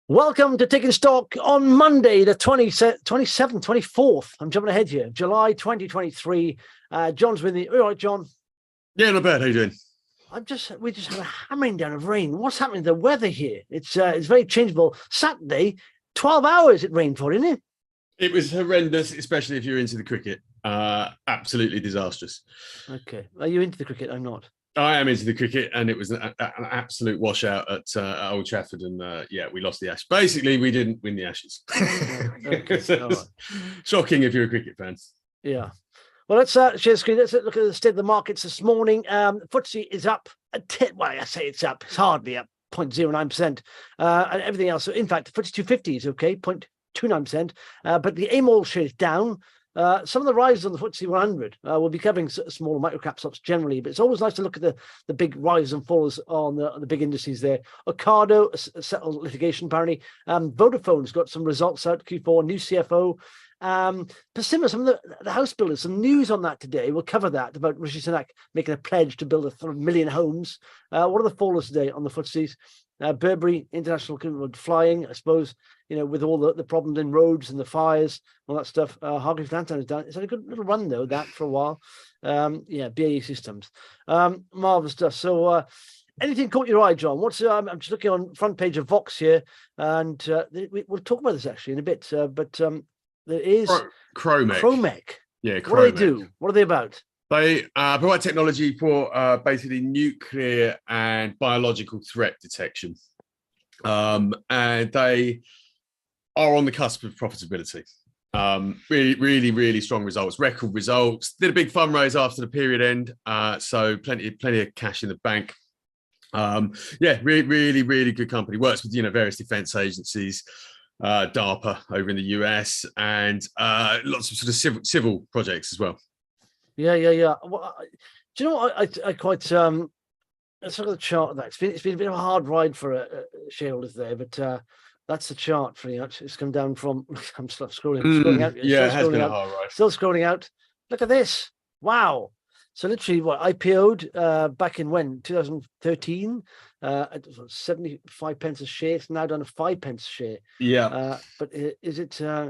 Welcome to Taking Stock on Monday, the 27th, 24th. I'm jumping ahead here. July 2023. John's with me. All right, John. Yeah, not bad. How you doing? We just had a hammering down of rain. What's happening to the weather here? It's very changeable. Saturday, 12 hours it rained for, didn't it? It was horrendous, especially if you're into the cricket. Absolutely disastrous. Okay. Are you into the cricket? I'm not. I am into the cricket, and it was an absolute washout at Old Trafford, and we lost the Ashes. Basically, we didn't win the Ashes. Okay. Right. Shocking if you're a cricket fan. Yeah. Well, let's share the screen. Let's look at the state of the markets this morning. FTSE is up. I say it's up. It's hardly up, 0.09%. And everything else. So, in fact, the FTSE 250 is okay, 0.29%. But the AIM share is down. Some of the rises on the FTSE 100 will be covering smaller microcap stocks generally, but it's always nice to look at the big rises and falls on the big indices there. Ocado settled litigation apparently. Vodafone's got some results out, Q4, new CFO. Persimmon, some of the house builders, some news on that today. We'll cover that about Rishi Sunak making a pledge to build 1 million homes. What are the fallers today on the FTSEs? Burberry International flying, I suppose, with all the problems in roads and the fires, all that stuff. Hargreaves Lansdown is down. It's had a good little run, though, that for a while. BAE Systems. Marvelous stuff. So, anything caught your eye, John? I'm just looking on front page of Vox here, and we'll talk about this actually in a bit. But there is Kromek. Yeah, Kromek. What do they do? What are they about? They provide technology for basically nuclear and biological threat detection. And they are on the cusp of profitability. Really strong results, record results. Did a big fundraise after the period end. So plenty of cash in the bank. Really good company. Works with various defense agencies, DARPA over in the US, and lots of sort of civil projects as well. Yeah. Well, do you know what I quite let's look at the chart of that. It's been a bit of a hard ride for shareholders there, but that's the chart pretty much. It's come down from I'm scrolling out. Yeah, it has been a hard ride. Still scrolling out. Look at this. Wow. So literally IPO'd back in when? 2013 at 75 pence a share. It's now down to 5 pence a share. Yeah. But is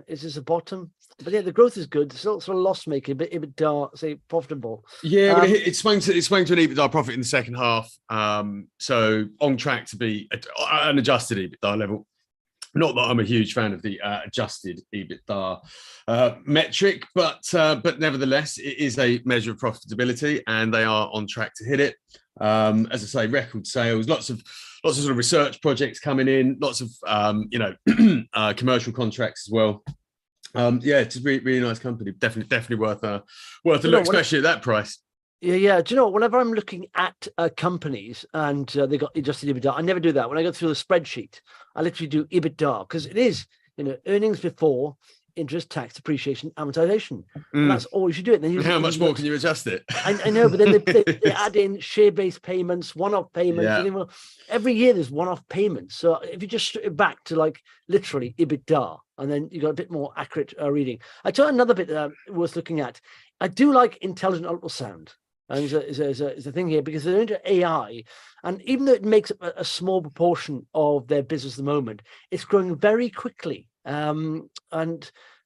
this a bottom? But yeah, the growth is good. It's still sort of loss making, but Ebitda, say, profitable. Yeah, but it swung to an Ebitda profit in the second half. So on track to be an adjusted Ebitda level. Not that I'm a huge fan of the adjusted Ebitda metric, but nevertheless, it is a measure of profitability, and they are on track to hit it. As I say, record sales, lots of sort of research projects coming in, lots of commercial contracts as well. It's a really nice company. Definitely worth a look, especially at that price. Yeah. Do you know what? Whenever I'm looking at companies and they got adjusted EBITDA, I never do that. When I go through the spreadsheet, I literally do EBITDA because it is, earnings before interest, tax, depreciation, amortization. And that's all you should do it. Then how much more can you adjust it? I know, but then they add in share-based payments, one-off payments. Yeah. Every year there's one-off payments. So if you just strip it back to literally EBITDA, and then you got a bit more accurate reading. I tell you another bit worth looking at. I do like intelligent ultrasound. And there's a thing here because they're into AI, and even though it makes up a small proportion of their business at the moment, it's growing very quickly. And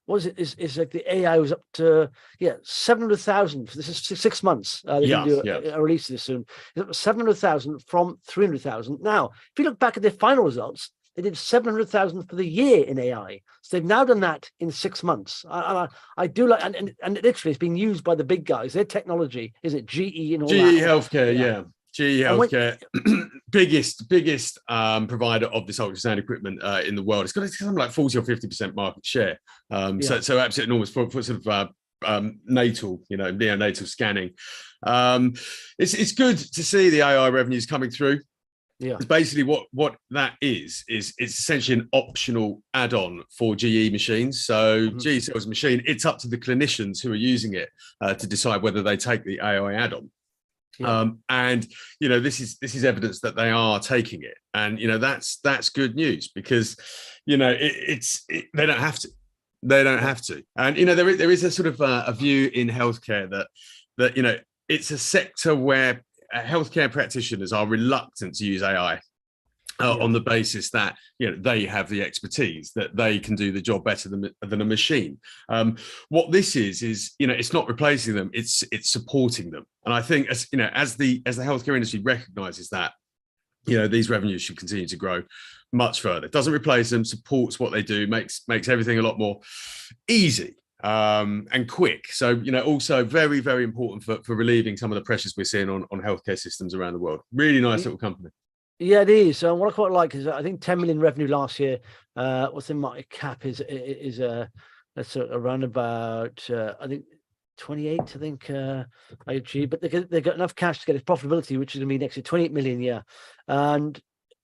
what is it? Is like the AI was up to 700,000. This is 6 months. They're going to do a release of this soon. It's up to 700,000 from 300,000. Now, if you look back at their final results, they did 700,000 for the year in AI. So they've now done that in 6 months. I do like, and literally it's being used by the big guys. Their technology, is it GE and all that? GE Healthcare, yeah. GE Healthcare, biggest provider of this ultrasound equipment in the world. It's got something like 40 or 50% market share. So absolutely enormous for sort of neonatal scanning. It's good to see the AI revenues coming through. Yeah, basically what that is it's essentially an optional add-on for GE machines. So GE sells a machine. It's up to the clinicians who are using it to decide whether they take the AI add-on. Yeah. And this is evidence that they are taking it, and that's good news because they don't have to. And there is a sort of a view in healthcare that it's a sector where healthcare practitioners are reluctant to use AI on the basis that they have the expertise, that they can do the job better than a machine. What this is it's not replacing them; it's supporting them. And I think as the healthcare industry recognises that, these revenues should continue to grow much further. It doesn't replace them, supports what they do, makes everything a lot more easy and quick. So, also very, very important for relieving some of the pressures we're seeing on healthcare systems around the world. Really nice little company. Yeah, it is. What I quite like is I think 10 million revenue last year. What's the market cap is that's around about I think 28. I think IOG, but they got enough cash to get its profitability, which is going to be next to 28 million. Yeah, and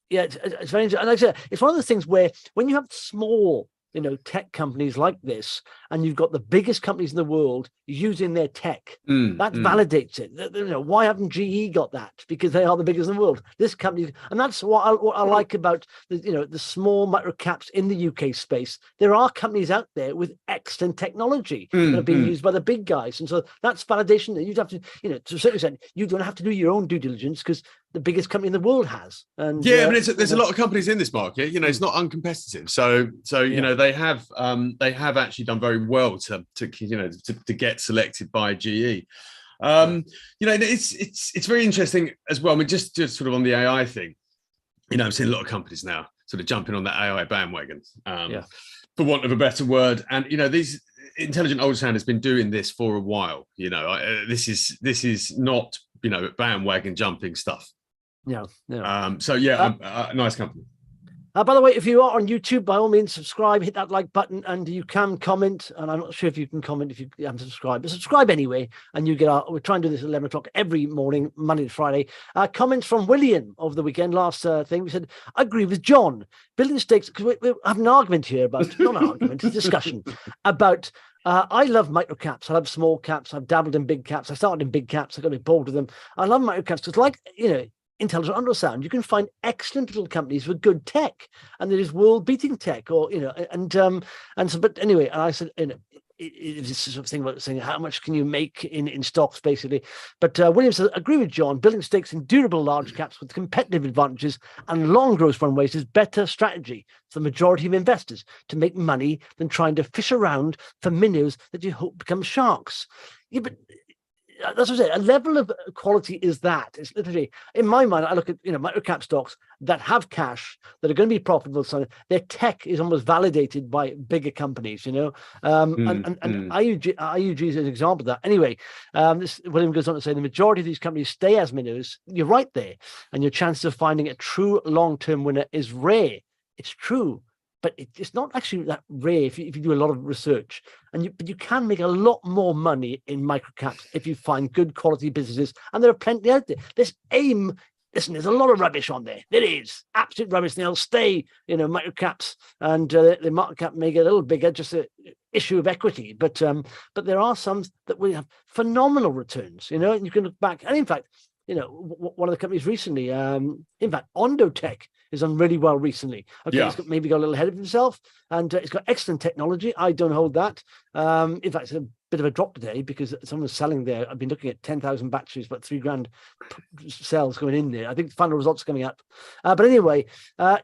yeah, it's very interesting. And like I said, it's one of those things where when you have small tech companies like this, and you've got the biggest companies in the world using their tech, that validates it. Why haven't GE got that? Because they are the biggest in the world. This company, and that's what I like about the small micro caps in the UK space. There are companies out there with excellent technology that are being used by the big guys, and so that's validation that you'd have to, to a certain extent, you don't have to do your own due diligence because the biggest company in the world has. And there's a lot of companies in this market. It's not uncompetitive. So they have actually done very well to get selected by GE. It's very interesting as well. I mean, just sort of on the AI thing, I'm seeing a lot of companies now sort of jumping on that AI bandwagon, for want of a better word. And these Intelligent Ultrasound has been doing this for a while. This is not bandwagon jumping stuff. Yeah. Nice company. By the way, if you are on YouTube, by all means, subscribe, hit that like button, and you can comment. And I'm not sure if you can comment if you haven't subscribed, but subscribe anyway. And you get we try and do this at 11 o'clock every morning, Monday to Friday. Comments from William over the weekend. Last thing, we said, I agree with John. Building stakes, because we have an argument here about, not an argument, it's a discussion about. I love micro caps. I love small caps. I've dabbled in big caps. I started in big caps. I got a bit bored with them. I love micro caps because, Intelligent Ultrasound, you can find excellent little companies with good tech, and there is world-beating tech, or but anyway, and I said, it's sort of thing about saying how much can you make in stocks, basically. But William says, agree with John. Building stakes in durable large caps with competitive advantages and long growth runways is better strategy for the majority of investors to make money than trying to fish around for minnows that you hope become sharks. Yeah, but that's what I say. A level of quality is that. It's literally, in my mind, I look at micro cap stocks that have cash, that are going to be profitable. So their tech is almost validated by bigger companies. And IUG is an example of that. Anyway, this William goes on to say the majority of these companies stay as minnows. You're right there, and your chances of finding a true long-term winner is rare. It's true. But it's not actually that rare if you do a lot of research, but you can make a lot more money in microcaps if you find good quality businesses, and there are plenty out there. This AIM, listen, there's a lot of rubbish on there. There is absolute rubbish. They'll stay, microcaps, and the market cap may get a little bigger, just an issue of equity. But there are some that will have phenomenal returns. And you can look back, and in fact, one of the companies recently, in fact, Ondo has done really well recently. Okay, It's maybe got a little ahead of himself, and it's got excellent technology. I don't hold that. In fact, it's a bit of a drop today because someone's selling there. I've been looking at 10,000 batteries, about $3,000 sales going in there. I think the final results coming up. But anyway, but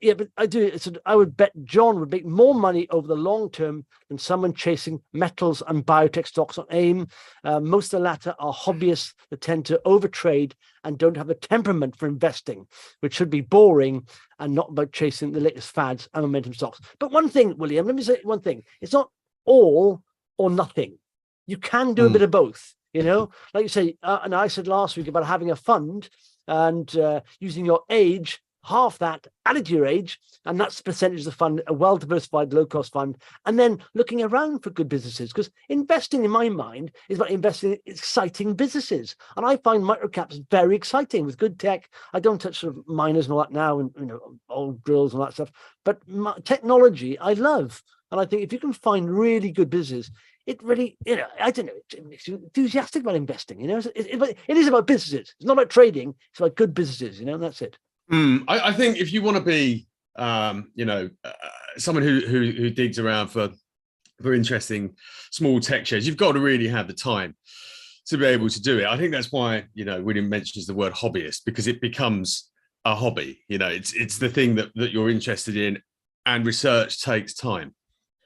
I would bet John would make more money over the long term than someone chasing metals and biotech stocks on AIM. Most of the latter are hobbyists that tend to overtrade and don't have a temperament for investing, which should be boring and not about chasing the latest fads and momentum stocks. But one thing, William, let me say one thing. It's not all or nothing. You can do a bit of both, like you say, and I said last week about having a fund and using your age, half that added to your age, and that's the percentage of the fund, a well-diversified, low-cost fund, and then looking around for good businesses, because investing, in my mind, is about investing in exciting businesses, and I find microcaps very exciting with good tech. I don't touch sort of miners and all that now, and old drills and all that stuff, but technology I love, and I think if you can find really good businesses, it really, I don't know, it makes you enthusiastic about investing. It is about businesses. It's not about trading. It's about good businesses. And that's it. I think if you want to be, someone who digs around for interesting small tech shares, you've got to really have the time to be able to do it. I think that's why William mentions the word hobbyist, because it becomes a hobby. It's the thing that you're interested in, and research takes time.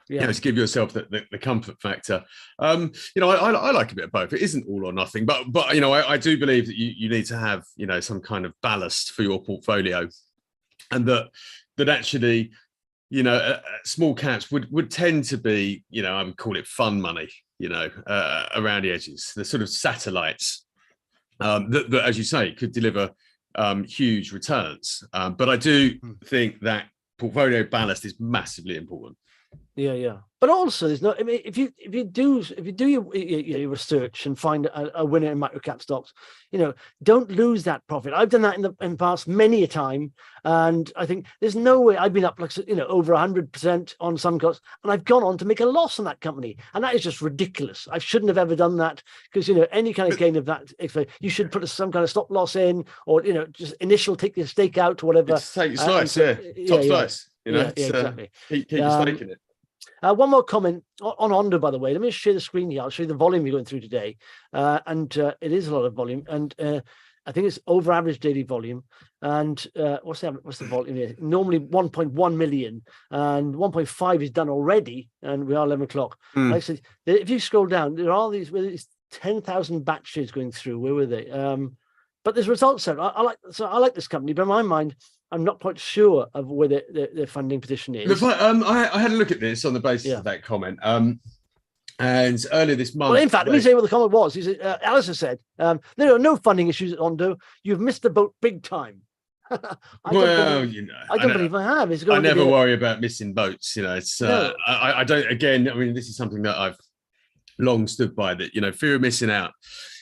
To give yourself the comfort factor. I like a bit of both. It isn't all or nothing, but I do believe that you need to have some kind of ballast for your portfolio, and that actually small caps would tend to be I would call it fun money, around the edges, the sort of satellites that as you say could deliver huge returns. But I do think that portfolio ballast is massively important. Yeah. But also, there's no. I mean, if you do your research and find a winner in microcap stocks, don't lose that profit. I've done that in the past many a time, and I think there's no way. I've been up like over 100% on some stocks, and I've gone on to make a loss on that company, and that is just ridiculous. I shouldn't have ever done that, because any kind of gain of that, you should put some kind of stop loss in, or just take your stake out or whatever. Take your slice, top slice. Exactly. Keep your stake in it. One more comment on Ondo, by the way. Let me share the screen here. I'll show you the volume you're going through today. And it is a lot of volume. And I think it's over average daily volume. And what's the volume here? Normally 1.1 million, and 1.5 is done already. And we are 11 o'clock. Like I said, if you scroll down, there are these 10,000 batches going through. Where were they? But there's results there. I like this company, but in my mind, I'm not quite sure of where their funding position is. I had a look at this on the basis of that comment. And earlier this month... Well, in fact, let me say what the comment was. He said, Alistair said, there are no funding issues at Ondo. You've missed the boat big time. I don't believe I have. I never worry about missing boats. It's I don't. Again, I mean, this is something that I've long stood by, that fear of missing out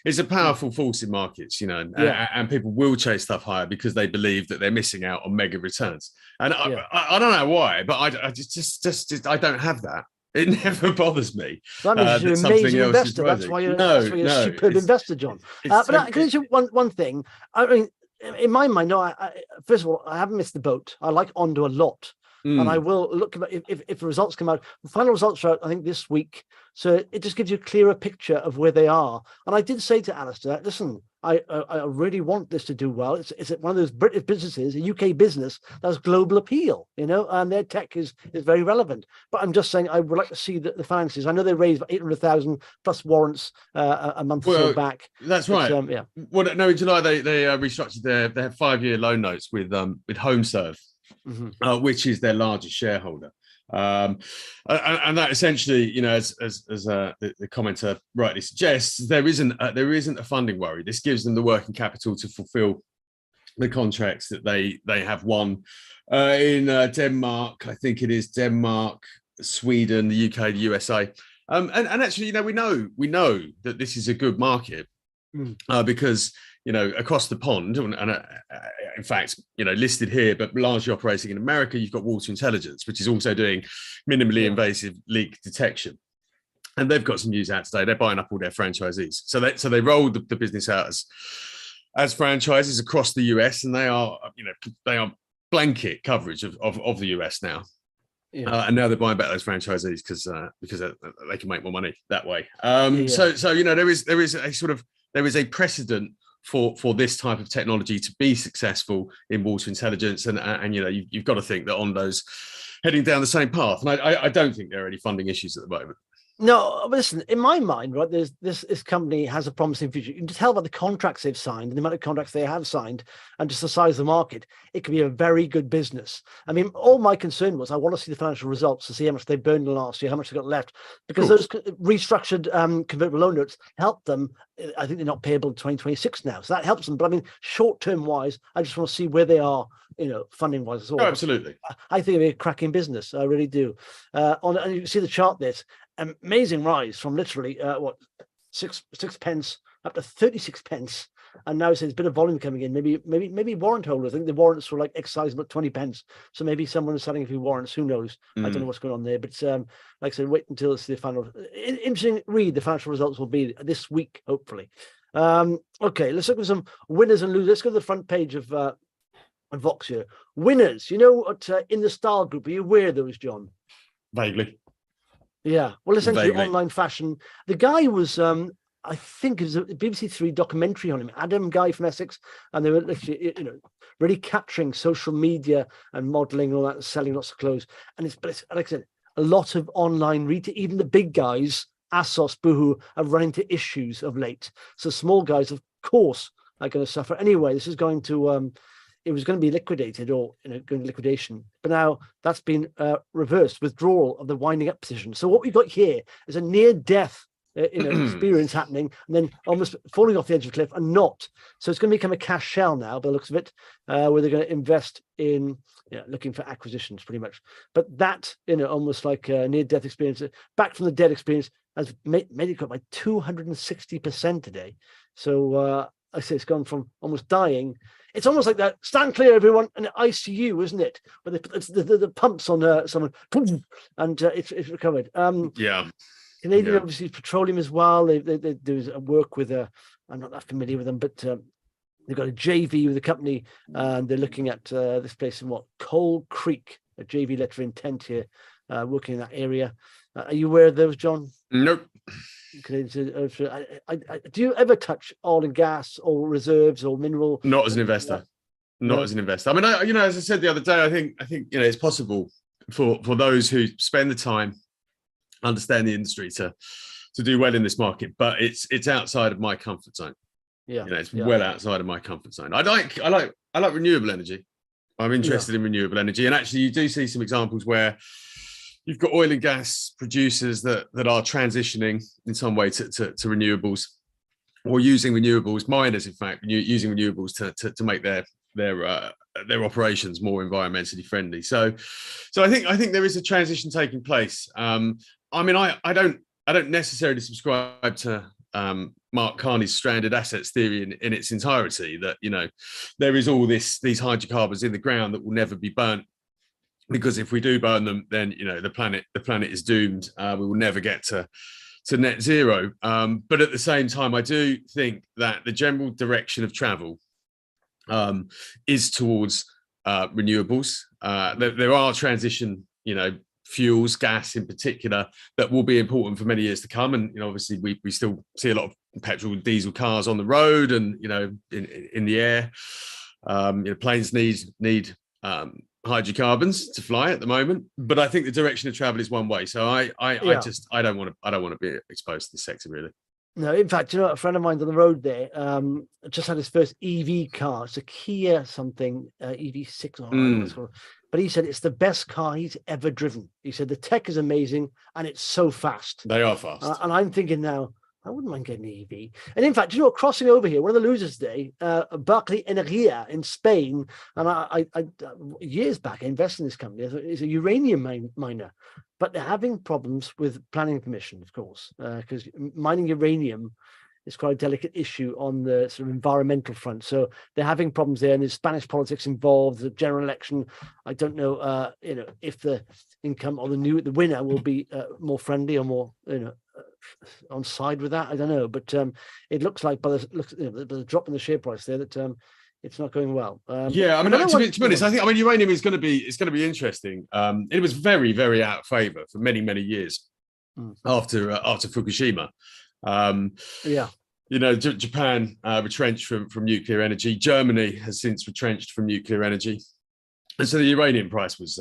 is a powerful force in markets, and people will chase stuff higher because they believe that they're missing out on mega returns. And I don't know why, but I just I don't have that. It never bothers me. That means you're an amazing investor. That's why you're a superb investor, John. But can I say one thing? I mean, in my mind, first of all, I haven't missed the boat. I like Ondo a lot. And I will look if the results come out. The final results are out, I think, this week. So it just gives you a clearer picture of where they are. And I did say to Alistair, listen, I really want this to do well. It's one of those British businesses, a UK business that has global appeal, and their tech is very relevant. But I'm just saying I would like to see the finances. I know they raised 800,000 plus warrants a month or so back. That's right. Well, no, in July they restructured they have 5-year loan notes with HomeServe. Which is their largest shareholder, and that essentially, as the commenter rightly suggests, there isn't a funding worry. This gives them the working capital to fulfil the contracts that they have won in Denmark. I think it is Denmark, Sweden, the UK, the USA, and actually, we know that this is a good market because. Across the pond, and in fact, listed here, but largely operating in America, you've got Water Intelligence, which is also doing minimally invasive leak detection. And they've got some news out today. They're buying up all their franchisees. So they rolled the business out as franchises across the US, and they are blanket coverage of the US now. And now they're buying back those franchisees because they can make more money that way. So there is a precedent for this type of technology to be successful in Water Intelligence, and you've got to think that Ondo's heading down the same path. And I don't think there are any funding issues at the moment. No, but listen, in my mind, right, this company has a promising future. You can tell by the contracts they've signed and the amount of contracts they have signed and just the size of the market, it could be a very good business. I mean, all my concern was I want to see the financial results to see how much they burned last year, how much they got left, because those restructured convertible loan notes help them. I think they're not payable in 2026 now. So that helps them. But I mean, short-term wise, I just want to see where they are, funding wise as well. Oh, absolutely. I think it'll be a cracking business. I really do. And you can see the chart there. Amazing rise from literally six pence up to 36 pence, and now there's a bit of volume coming in. Maybe warrant holders. I think the warrants were like exercised about 20 pence, so maybe someone is selling a few warrants. Who knows? I don't know what's going on there, but like I said, wait until it's the final. Interesting read. The financial results will be this week, hopefully. Okay, let's look at some winners and losers. Let's go to the front page of Voxer Winners. In the style group, are you aware of those, John? Vaguely. Yeah, well, essentially online fashion. The guy was, I I think it was a BBC Three documentary on him, Adam guy from Essex, and they were literally, really capturing social media and modeling and all that, and selling lots of clothes. And it's like I said, a lot of online retail, even the big guys, ASOS, Boohoo, are running into issues of late. So small guys, of course, are going to suffer. Anyway, this is going to, it was going to be liquidated or going to liquidation. But now that's been reversed, withdrawal of the winding up position. So what we've got here is a near-death experience happening, and then almost falling off the edge of the cliff and not. So it's going to become a cash shell now, by the looks of it, where they're going to invest in looking for acquisitions, pretty much. But that, almost like a near-death experience, back from the dead experience, has made it go by 260% today. So I say it's gone from almost dying. It's almost like that. Stand clear, everyone, and ICU, isn't it? Where the pumps on someone, and it's recovered. Canadian, obviously, Petroleum as well. They do work with I'm not that familiar with them, but they've got a JV with a company, and they're looking at this place in Coal Creek, a JV letter of intent here, working in that area. Are you aware of those, John? Nope. Do you ever touch oil and gas or reserves or mineral? Not as an investor. Not as an investor. I mean, as I said the other day, I think it's possible for those who spend the time, understand the industry, to do well in this market, but it's outside of my comfort zone. It's well outside of my comfort zone. I like renewable energy. I'm interested in renewable energy, and actually you do see some examples where you've got oil and gas producers that are transitioning in some way to renewables, or using renewables, miners in fact, using renewables to make their operations more environmentally friendly. So I think there is a transition taking place. I mean, I don't necessarily subscribe to Mark Carney's stranded assets theory in its entirety, that there is all these hydrocarbons in the ground that will never be burnt, because if we do burn them, then the planet is doomed. We will never get to net zero. But at the same time, I do think that the general direction of travel is towards renewables. There are transition, fuels, gas in particular, that will be important for many years to come. And obviously, we still see a lot of petrol and diesel cars on the road, and in the air. Planes need hydrocarbons to fly at the moment, but I think the direction of travel is one way. So I don't want to be exposed to this sector, really. No, in fact, a friend of mine on the road there just had his first EV car. It's a Kia something, EV6 or whatever it's called. But he said it's the best car he's ever driven. He said the tech is amazing and it's so fast. They are fast. And I'm thinking now, I wouldn't mind getting an EV. And in fact, crossing over here, one of the losers today, Berkeley Energia in Spain, and I years back, I invested in this company. It's a uranium miner, but they're having problems with planning permission, of course, because mining uranium is quite a delicate issue on the sort of environmental front. So they're having problems there, and there's Spanish politics involved. The general election, I don't know, if the income or the winner will be more friendly or more, on side with that. I don't know, but it looks like by the drop in the share price there that it's not going well. To be honest, I think uranium is going to be interesting. It was very, very out of favor for many, many years after Fukushima. Japan retrenched from nuclear energy. Germany has since retrenched from nuclear energy, and so the uranium price was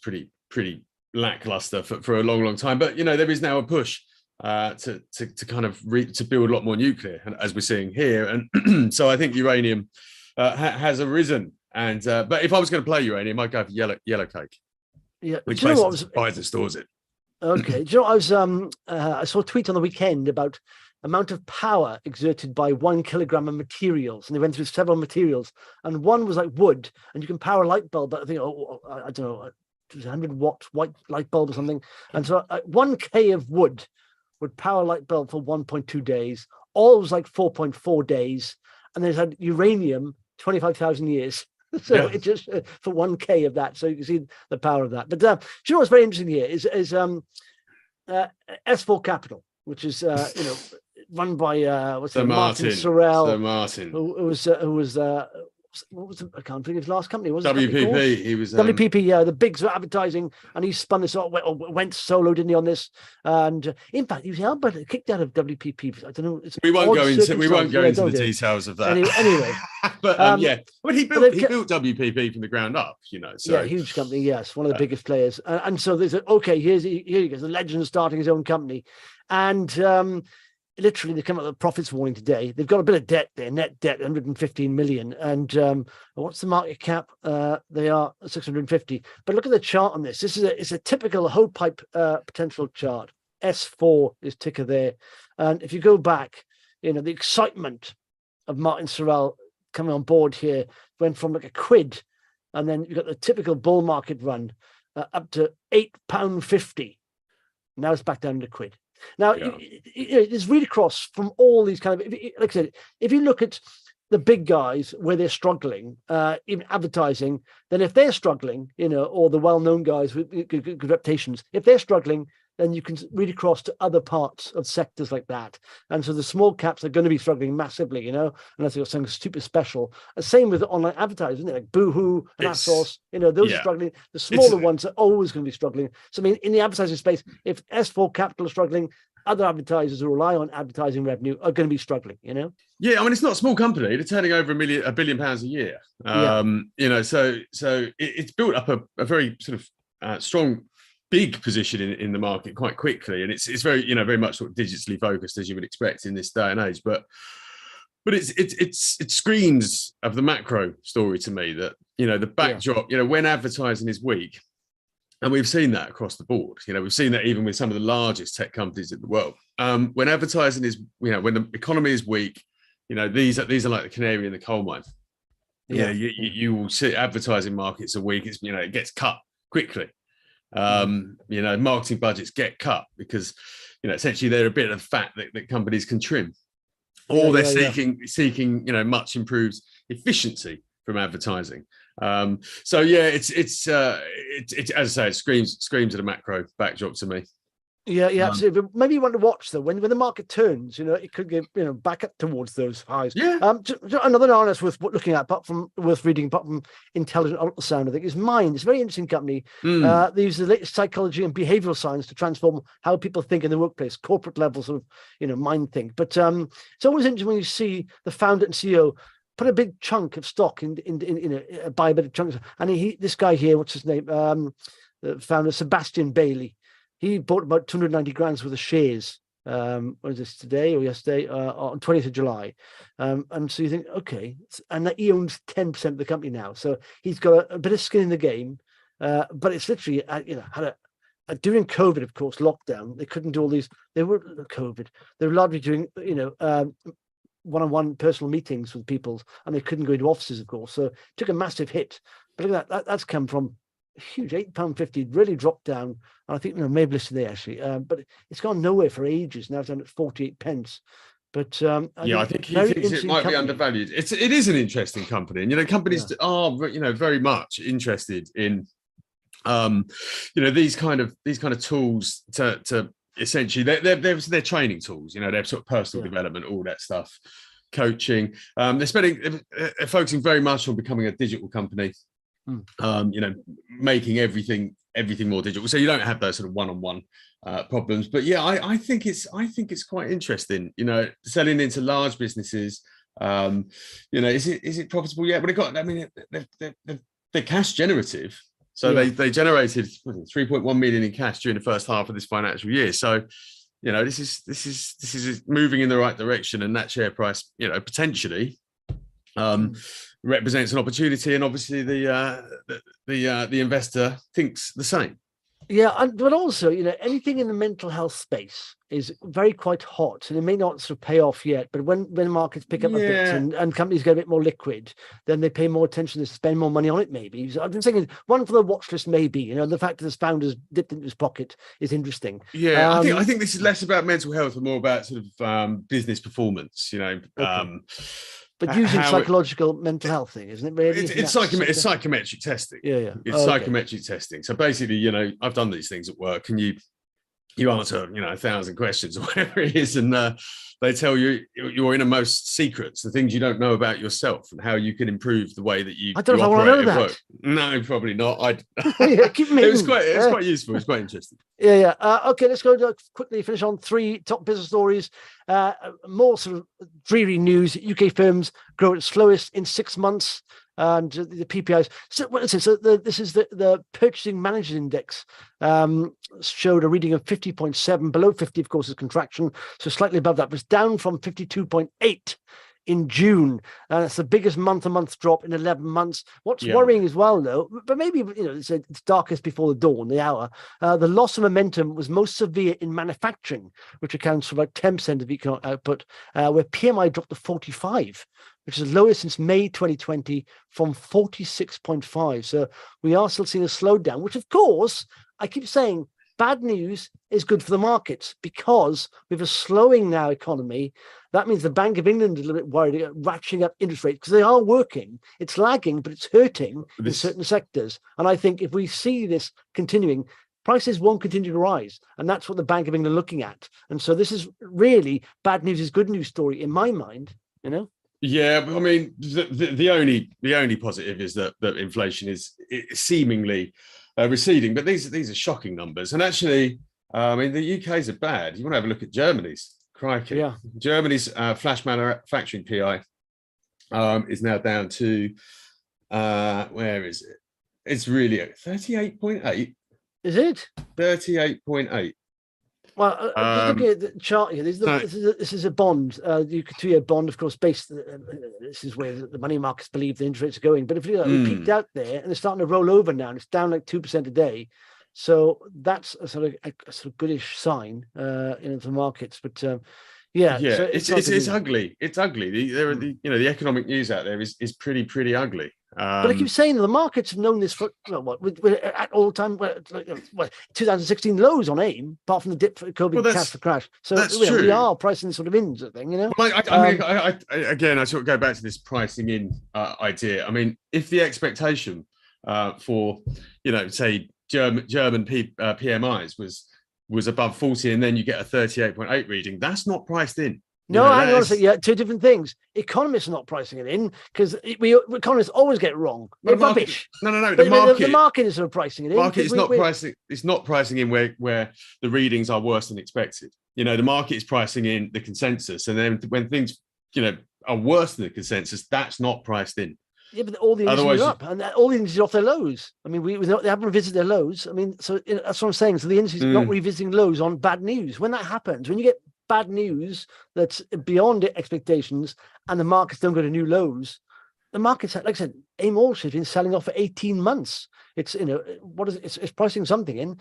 pretty lackluster for a long time. But there is now a push to kind of to build a lot more nuclear, and as we're seeing here, and so I think uranium has arisen. And but if I was going to play uranium, I'd go for yellow cake. Yeah, which buys and stores it. Okay, do you know I saw a tweet on the weekend about amount of power exerted by 1 kilogram of materials, and they went through several materials, and one was like wood, and you can power a light bulb. I think I don't know, 100-watt white light bulb or something, and so 1K of wood would power a light bulb for 1.2 days. All was like 4.4 days, and then it had uranium 25,000 years. So it just for 1K of that. So you can see the power of that. But do you know what's very interesting here is S4 Capital, which is run by Martin Sorrell, Sir Martin, who was what was I can't think of his last company. What was WPP. He was WPP. Yeah, the bigs were advertising, and he spun this or went solo, didn't he, on this? And in fact, he was kicked out of WPP. I don't know. We won't go into the details of that. Anyway. But yeah, but he built WPP from the ground up. So. Yeah, huge company. Yes, one of the biggest players. And so there's here he goes. The legend starting his own company, and. Literally, they come up with a profits warning today. They've got a bit of debt there, net debt, 115 million. And what's the market cap? They are 650. But look at the chart on this. It's a typical whole pipe potential chart. S4 is ticker there. And if you go back, the excitement of Martin Sorrell coming on board here went from like £1, and then you've got the typical bull market run up to £8.50. Now it's back down to £1. Now, it's read across from all these kind of, like I said, if you look at the big guys where they're struggling, even advertising, then if they're struggling, or the well-known guys with good reputations, if they're struggling, then you can read across to other parts of sectors like that. And so the small caps are going to be struggling massively, unless they've got something super special. Same with online advertising, isn't it? Like Boohoo and ASOS, those are struggling. The smaller ones are always going to be struggling. So, I mean, in the advertising space, if S4 Capital is struggling, other advertisers who rely on advertising revenue are going to be struggling, Yeah, I mean, it's not a small company. They're turning over £1 billion a year. So it's built up a very sort of strong, big position in the market quite quickly, and it's very very much sort of digitally focused, as you would expect in this day and age. But it screams of the macro story to me that the backdrop. When advertising is weak, and we've seen that across the board. We've seen that even with some of the largest tech companies in the world. When advertising is when the economy is weak, these are like the canary in the coal mine. You will see advertising markets are weak. It gets cut quickly. Marketing budgets get cut because essentially they're a bit of fat that companies can trim, or they're seeking much improved efficiency from advertising. So it's as I say, it screams at a macro backdrop to me. Yeah, absolutely. But maybe you want to watch though when the market turns, it could get back up towards those highs. Yeah. Another analyst worth looking at, apart from Intelligent Ultrasound, I think is Mind. It's a very interesting company. They use the latest psychology and behavioral science to transform how people think in the workplace, corporate level, sort of mind think. But it's always interesting when you see the founder and CEO put a big chunk of stock in buy a bit of chunks. And this guy here, what's his name? The founder Sebastian Bailey. He bought about 290 grand worth of shares. What is this, today or yesterday? On 20th of July. And so you think, okay, and he owns 10% of the company now. So he's got a bit of skin in the game. But it's literally, had during COVID, of course, lockdown, they couldn't do all these. They were COVID. They were largely doing, one-on-one personal meetings with people, and they couldn't go into offices, of course. So it took a massive hit. But look at that. That's come from huge £8.50, really dropped down. And I think maybe listed there actually, but it's gone nowhere for ages. Now it's down at 48p. But I think he thinks it might be undervalued. It is an interesting company, and companies are very much interested in these kind of tools to essentially they're training tools. They're sort of personal development, all that stuff, coaching. They're focusing very much on becoming a digital company. Making everything more digital, so you don't have those sort of one-on-one problems. But I think it's quite interesting. Selling into large businesses. Is it profitable yet? But they're cash generative. So they generated 3.1 million in cash during the first half of this financial year. So this is moving in the right direction, and that share price potentially represents an opportunity, and obviously the investor thinks the same. Yeah, but also, anything in the mental health space is very quite hot, and it may not sort of pay off yet. But when markets pick up a bit and companies get a bit more liquid, then they pay more attention, they spend more money on it. Maybe so I've been thinking one for the watch list. Maybe the fact that this founder's dipped into his pocket is interesting. Yeah, I think this is less about mental health and more about sort of business performance. But using psychological mental health thing, isn't it? Really, it's psychometric testing. Yeah. It's psychometric testing. So basically, I've done these things at work, and you you answer, 1,000 questions or whatever it is, and they tell you your innermost secrets, the things you don't know about yourself, and how you can improve the way that you. I don't know if I want to know that. No, probably not. Keep me. It was quite useful. It's quite interesting. Yeah. Okay, let's go quickly finish on 3 top business stories. More sort of dreary news. UK firms grow at slowest in 6 months. And the PPIs. So this is the Purchasing Managers Index, showed a reading of 50.7. Below 50, of course, is contraction. So slightly above that, but it's down from 52.8 in June. And it's the biggest month-to-month drop in 11 months. What's worrying as well, though, but maybe it's darkest before the dawn, the hour. The loss of momentum was most severe in manufacturing, which accounts for about 10% of economic output, where PMI dropped to 45. Which is lowest since May 2020 from 46.5. So we are still seeing a slowdown, which of course, I keep saying bad news is good for the markets because with a slowing now economy, that means the Bank of England is a little bit worried about ratcheting up interest rates because they are working. It's lagging, but it's hurting in certain sectors. And I think if we see this continuing, prices won't continue to rise. And that's what the Bank of England are looking at. And so this is really bad news is good news story in my mind, Yeah, I mean, the only positive is that inflation is seemingly receding, but these are shocking numbers. And actually, I mean, the UK's are bad. You want to have a look at Germany's. Crikey, yeah. Germany's flash manufacturing PI is now down to where is it? It's really 38.8. Is it 38.8? Well, looking at the chart here, this is a bond, 2-year bond, of course, based. This is where the money markets believe the interest rates are going. But if you look, we peaked out there, and it's starting to roll over now, and it's down like 2% a day. So that's a sort of goodish sign in the markets. But so it's ugly. It's ugly. The economic news out there is pretty ugly. But I keep saying the markets have known this for we're at all time. 2016 lows on AIM, apart from the dip for COVID cash for crash. So true. We are pricing sort of in sort of thing, Well, I sort of go back to this pricing in idea. I mean, if the expectation for say German PMIs was above 40, and then you get a 38.8 reading, that's not priced in. No, hang on a second. Yeah, 2 different things. Economists are not pricing it in because economists always get it wrong. They're rubbish. No. The market is sort of pricing it in. Market is not pricing. It's not pricing in where the readings are worse than expected. The market is pricing in the consensus, and then when things are worse than the consensus, that's not priced in. Yeah, but all the indices are up, and all the indices are off their lows. I mean, they haven't revisited their lows. I mean, so that's what I'm saying. So the indices are not revisiting lows on bad news. When that happens, when you get bad news that's beyond expectations and the markets don't go to new lows, the markets, like I said, AIM also has been selling off for 18 months. It's it's pricing something in.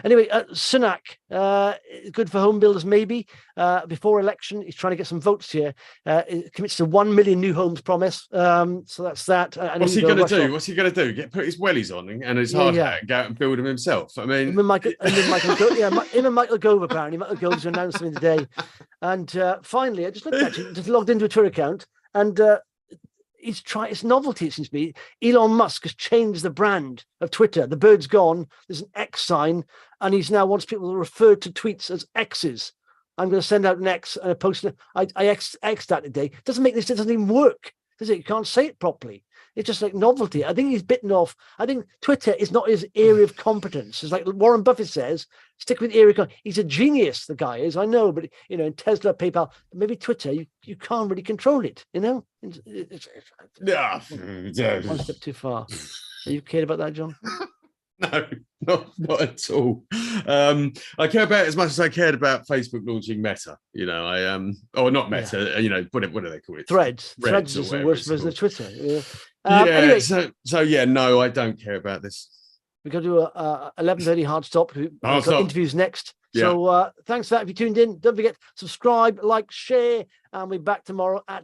Anyway, Sunak, good for home builders maybe. Before election, he's trying to get some votes here. He commits to 1 million new homes promise. So that's that. What's he going to do? What's he going to do? Put his wellies on and his hard hat and go out and build them himself? I mean, him and Michael Gove apparently. Michael Gove's announced something today. And finally, I just logged into a Twitter account and. It's novelty, it seems to me. Elon Musk has changed the brand of Twitter. The bird's gone. There's an X sign, and he's now wants people to refer to tweets as X's. I'm going to send out an X and a post. I X'd that today. It doesn't even work, does it? You can't say it properly. It's just like novelty. I think he's bitten off. I think Twitter is not his area of competence. It's like Warren Buffett says, stick with the area of competence. He's a genius, the guy is. I know, but in Tesla, PayPal, maybe Twitter, you can't really control it, It's one step too far. Are you cared about that, John? No, not at all. I care about it as much as I cared about Facebook launching Meta. Not Meta. What do they call it? Threads is the worst version of Twitter. Anyway, no, I don't care about this. We're going to do a 11:30 hard stop. Interviews next. Yeah. So thanks for that. If you tuned in, don't forget subscribe, like, share, and we're back tomorrow at